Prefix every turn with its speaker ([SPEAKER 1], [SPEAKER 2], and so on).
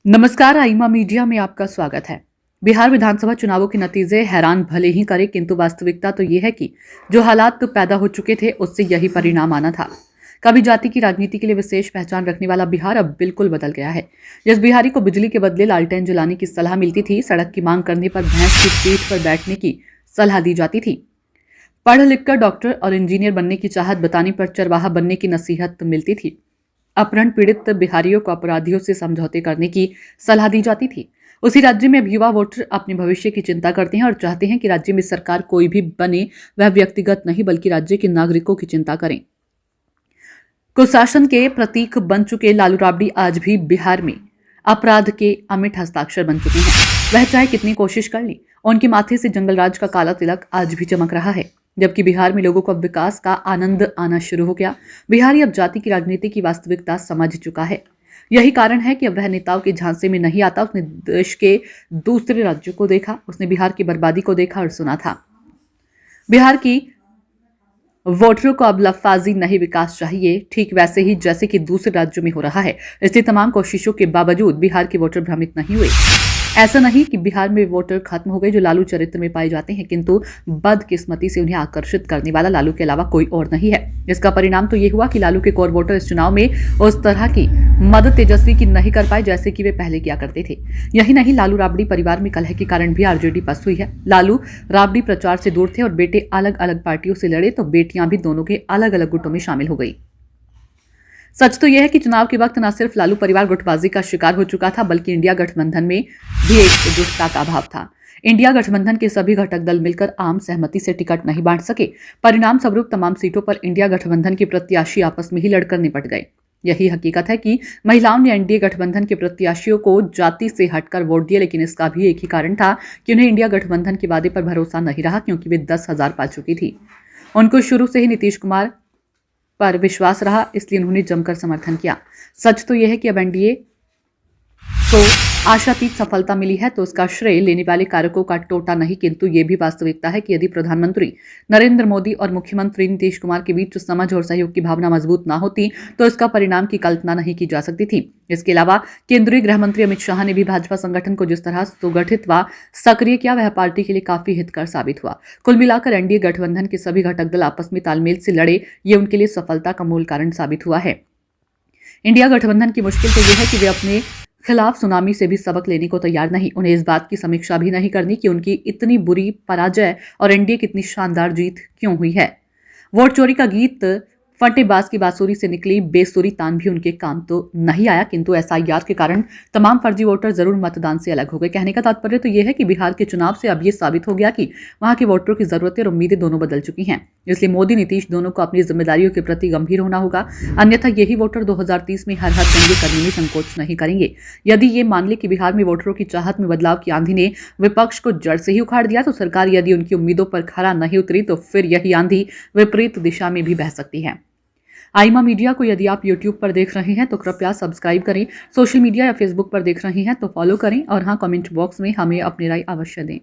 [SPEAKER 1] नमस्कार, आईमा मीडिया में आपका स्वागत है। बिहार विधानसभा चुनावों के नतीजे हैरान भले ही करे, किंतु वास्तविकता तो ये है कि जो हालात पैदा हो चुके थे उससे यही परिणाम आना था। कभी जाति की राजनीति के लिए विशेष पहचान रखने वाला बिहार अब बिल्कुल बदल गया है। जिस बिहारी को बिजली के बदले लालटेन जलाने की सलाह मिलती थी, सड़क की मांग करने पर भैंस की पीठ पर बैठने की सलाह दी जाती थी, पढ़ लिखकर डॉक्टर और इंजीनियर बनने की चाहत बताने पर चरवाहा बनने की नसीहत मिलती थी, अपहरण पीड़ित बिहारियों को अपराधियों से समझौते करने की सलाह दी जाती थी, उसी राज्य में अब युवा वोटर अपने भविष्य की चिंता करते हैं और चाहते हैं कि राज्य में सरकार कोई भी बने वह व्यक्तिगत नहीं बल्कि राज्य के नागरिकों की चिंता करें। कुशासन के प्रतीक बन चुके लालू राबड़ी आज भी बिहार में अपराध के अमिट हस्ताक्षर बन चुके हैं। वह चाहे कितनी कोशिश कर लें, उनके माथे से जंगलराज का काला तिलक आज भी चमक रहा है। जबकि बिहार में लोगों को अब विकास का आनंद आना शुरू हो गया। बिहारी अब जाति की राजनीति की वास्तविकता समझ चुका है। यही कारण है कि अब वह नेताओं के झांसे में नहीं आता। उसने देश के दूसरे राज्यों को देखा, उसने बिहार की बर्बादी को देखा और सुना था। बिहार की वोटरों को अब लफाजी नहीं विकास चाहिए, ठीक वैसे ही जैसे कि दूसरे राज्यों में हो रहा है। इसलिए तमाम कोशिशों के बावजूद बिहार के वोटर भ्रमित नहीं हुए। ऐसा नहीं कि बिहार में वोटर खत्म हो गए जो लालू चरित्र में पाए जाते हैं, किंतु बदकिस्मती से उन्हें आकर्षित करने वाला लालू के अलावा कोई और नहीं है। इसका परिणाम तो ये हुआ कि लालू के कोर वोटर इस चुनाव में उस तरह की मदद तेजस्वी की नहीं कर पाए जैसे कि वे पहले किया करते थे। यही नहीं, लालू राबड़ी परिवार में कलह के कारण भी आरजेडी पस्त हुई है। लालू राबड़ी प्रचार से दूर थे और बेटे अलग अलग पार्टियों से लड़े तो बेटियां भी दोनों के अलग अलग गुटों में शामिल हो गई। सच तो यह है कि चुनाव के वक्त न सिर्फ लालू परिवार गुटबाजी का शिकार हो चुका था, बल्कि इंडिया गठबंधन में भी एकजुटता का अभाव था। इंडिया गठबंधन के सभी घटक दल मिलकर आम सहमति से टिकट नहीं बांट सके। परिणाम स्वरूप तमाम सीटों पर इंडिया गठबंधन के प्रत्याशी आपस में ही लड़कर निपट गए। यही हकीकत है कि महिलाओं ने एनडीए गठबंधन के प्रत्याशियों को जाति से हटकर वोट दिया, लेकिन इसका भी एक ही कारण था कि उन्हें इंडिया गठबंधन के वादे पर भरोसा नहीं रहा, क्योंकि वे 10,000 पा चुकी थी। उनको शुरू से ही नीतीश कुमार पर विश्वास रहा, इसलिए उन्होंने जमकर समर्थन किया। सच तो यह है कि अब एनडीए को आशातीत सफलता मिली है तो उसका श्रेय लेने वाले कारकों का टोटा नहीं, किंतु यह भी वास्तविकता है कि यदि प्रधानमंत्री नरेंद्र मोदी और मुख्यमंत्री नीतीश कुमार के बीच समझ और सहयोग की भावना मजबूत न होती तो इसका परिणाम की कल्पना नहीं की जा सकती थी। इसके अलावा केंद्रीय गृह मंत्री अमित शाह ने भी भाजपा संगठन को जिस तरह सुगठित व सक्रिय किया, वह पार्टी के लिए काफी हितकर साबित हुआ। कुल मिलाकर एनडीए गठबंधन के सभी घटक दल आपस में तालमेल से लड़े, ये उनके लिए सफलता का मूल कारण साबित हुआ है। इंडिया गठबंधन की मुश्किल तो यह है कि वे अपने खिलाफ सुनामी से भी सबक लेने को तैयार नहीं। उन्हें इस बात की समीक्षा भी नहीं करनी कि उनकी इतनी बुरी पराजय और एनडीए की इतनी शानदार जीत क्यों हुई है। वोट चोरी का गीत फटेबाज की बांसुरी से निकली बेसुरी तान भी उनके काम तो नहीं आया, किंतु एसआईआर के कारण तमाम फर्जी वोटर जरूर मतदान से अलग हो गए। कहने का तात्पर्य तो यह है कि बिहार के चुनाव से अब यह साबित हो गया कि वहां के वोटरों की जरूरतें और उम्मीदें दोनों बदल चुकी हैं। इसलिए मोदी नीतीश दोनों को अपनी जिम्मेदारियों के प्रति गंभीर होना होगा, अन्यथा यही वोटर 2030 में हर दंगे करने में संकोच नहीं करेंगे। यदि ये मान ले कि बिहार में वोटरों की चाहत में बदलाव की आंधी ने विपक्ष को जड़ से ही उखाड़ दिया, तो सरकार यदि उनकी उम्मीदों पर खरा नहीं उतरी तो फिर यही आंधी विपरीत दिशा में भी बह सकती है। आईमा मीडिया को यदि आप YouTube पर देख रहे हैं तो कृपया सब्सक्राइब करें, सोशल मीडिया या फेसबुक पर देख रहे हैं तो फॉलो करें और हाँ, कमेंट बॉक्स में हमें अपनी राय अवश्य दें।